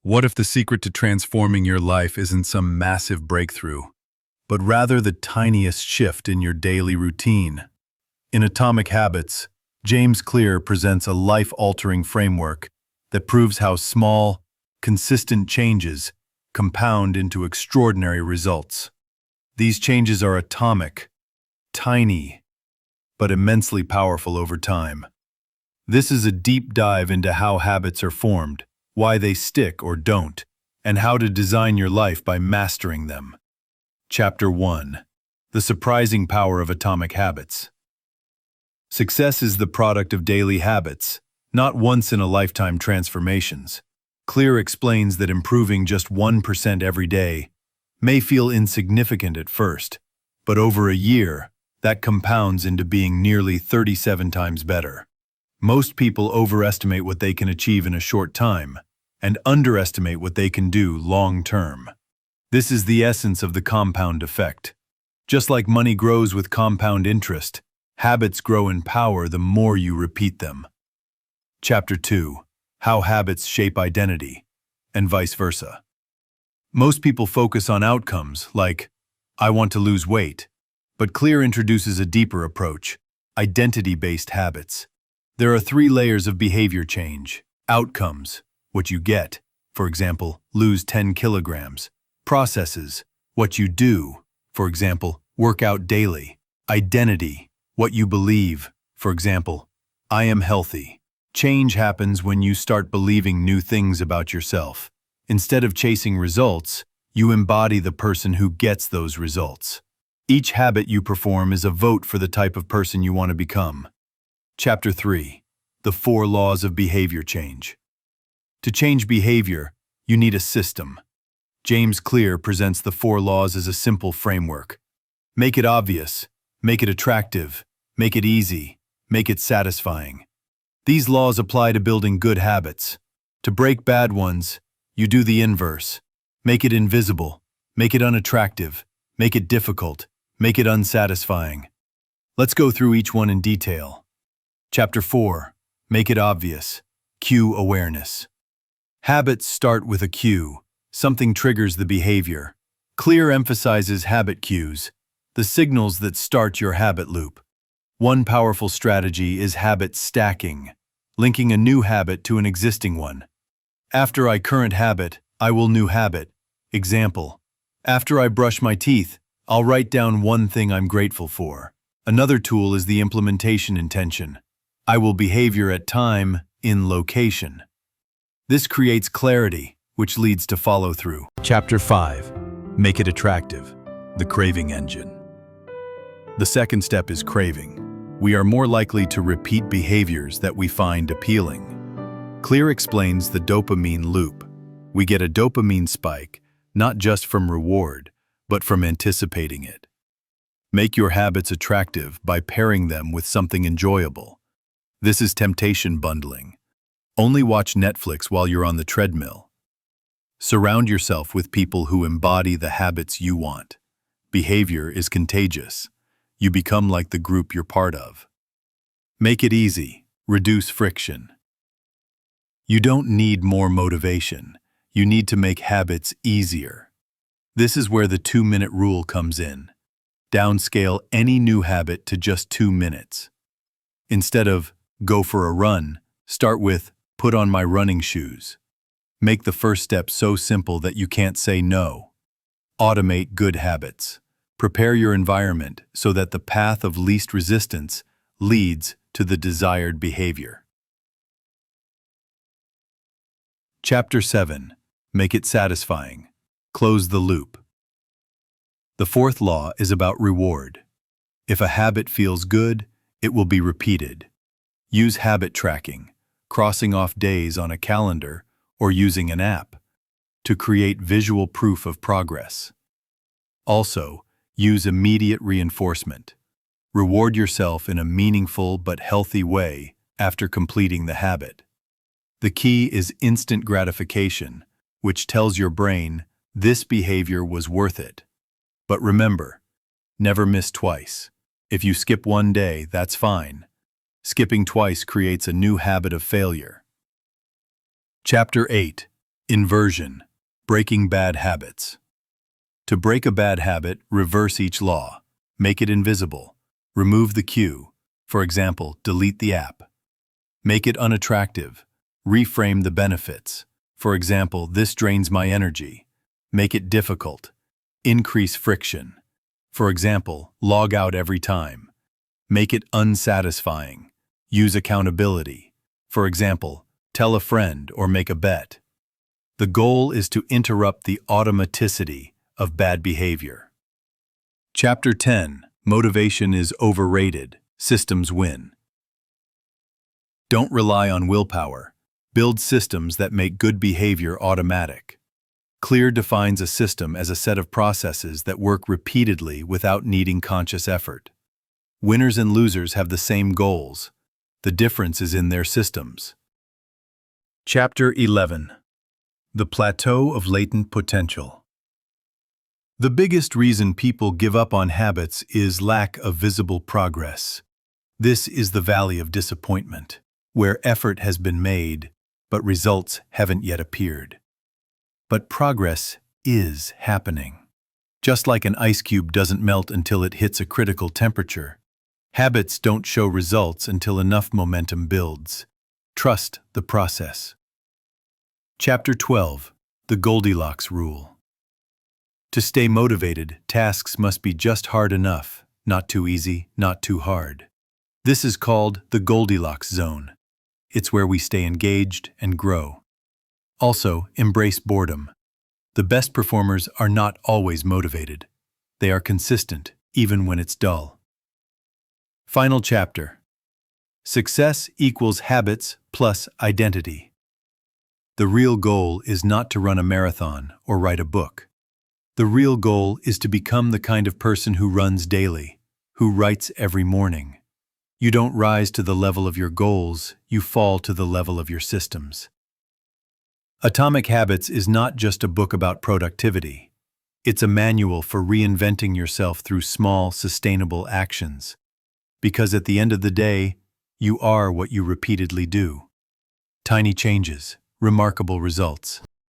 What if the secret to transforming your life isn't some massive breakthrough, but rather the tiniest shift in your daily routine? In Atomic Habits, James Clear presents a life-altering framework that proves how small, consistent changes compound into extraordinary results. These changes are atomic, tiny, but immensely powerful over time. This is a deep dive into how habits are formed, why they stick or don't, and how to design your life by mastering them. Chapter 1. The Surprising Power of Atomic Habits. Success is the product of daily habits, not once-in-a-lifetime transformations. Clear explains that improving just 1% every day may feel insignificant at first, but over a year, that compounds into being nearly 37 times better. Most people overestimate what they can achieve in a short time and underestimate what they can do long-term. This is the essence of the compound effect. Just like money grows with compound interest, habits grow in power the more you repeat them. Chapter 2. How Habits Shape Identity, and vice versa. Most people focus on outcomes like, I want to lose weight, but Clear introduces a deeper approach, identity-based habits. There are 3 layers of behavior change. Outcomes, what you get, for example, lose 10 kilograms. Processes, what you do, for example, work out daily. Identity, what you believe, for example, I am healthy. Change happens when you start believing new things about yourself. Instead of chasing results, you embody the person who gets those results. Each habit you perform is a vote for the type of person you want to become. Chapter 3. The 4 Laws of Behavior Change. To change behavior, you need a system. James Clear presents the 4 laws as a simple framework. Make it obvious, make it attractive, make it easy, make it satisfying. These laws apply to building good habits. To break bad ones, you do the inverse. Make it invisible, make it unattractive, make it difficult, make it unsatisfying. Let's go through each one in detail. Chapter 4. Make it obvious. Cue awareness. Habits start with a cue. Something triggers the behavior. Clear emphasizes habit cues, the signals that start your habit loop. One powerful strategy is habit stacking, linking a new habit to an existing one. After I current habit, I will new habit. Example, after I brush my teeth, I'll write down one thing I'm grateful for. Another tool is the implementation intention. I will behavior at time, in location. This creates clarity, which leads to follow-through. Chapter 5. Make it attractive. The craving engine. The second step is craving. We are more likely to repeat behaviors that we find appealing. Clear explains the dopamine loop. We get a dopamine spike, not just from reward, but from anticipating it. Make your habits attractive by pairing them with something enjoyable. This is temptation bundling. Only watch Netflix while you're on the treadmill. Surround yourself with people who embody the habits you want. Behavior is contagious. You become like the group you're part of. Make it easy. Reduce friction. You don't need more motivation. You need to make habits easier. This is where the 2-minute rule comes in. Downscale any new habit to just 2 minutes. Instead of go for a run, start with put on my running shoes. Make the first step so simple that you can't say no. Automate good habits. Prepare your environment so that the path of least resistance leads to the desired behavior. Chapter 7. Make it satisfying. Close the loop. The 4th law is about reward. If a habit feels good, it will be repeated. Use habit tracking, crossing off days on a calendar or using an app, to create visual proof of progress. Also, use immediate reinforcement. Reward yourself in a meaningful but healthy way after completing the habit. The key is instant gratification, which tells your brain this behavior was worth it. But remember, never miss twice. If you skip one day, that's fine. Skipping twice creates a new habit of failure. Chapter 8. Inversion, breaking bad habits. To break a bad habit, reverse each law. Make it invisible. Remove the cue. For example, delete the app. Make it unattractive. Reframe the benefits. For example, this drains my energy. Make it difficult. Increase friction. For example, log out every time. Make it unsatisfying. Use accountability. For example, tell a friend or make a bet. The goal is to interrupt the automaticity of bad behavior. Chapter 10. Motivation is overrated. Systems win. Don't rely on willpower. Build systems that make good behavior automatic. Clear defines a system as a set of processes that work repeatedly without needing conscious effort. Winners and losers have the same goals. The difference is in their systems. Chapter 11. The Plateau of Latent Potential. The biggest reason people give up on habits is lack of visible progress. This is the valley of disappointment, where effort has been made, but results haven't yet appeared. But progress is happening. Just like an ice cube doesn't melt until it hits a critical temperature, habits don't show results until enough momentum builds. Trust the process. Chapter 12. The Goldilocks Rule. To stay motivated, tasks must be just hard enough, not too easy, not too hard. This is called the Goldilocks zone. It's where we stay engaged and grow. Also, embrace boredom. The best performers are not always motivated. They are consistent, even when it's dull. Final chapter. Success equals habits plus identity. The real goal is not to run a marathon or write a book. The real goal is to become the kind of person who runs daily, who writes every morning. You don't rise to the level of your goals, you fall to the level of your systems. Atomic Habits is not just a book about productivity. It's a manual for reinventing yourself through small, sustainable actions. Because at the end of the day, you are what you repeatedly do. Tiny changes, remarkable results.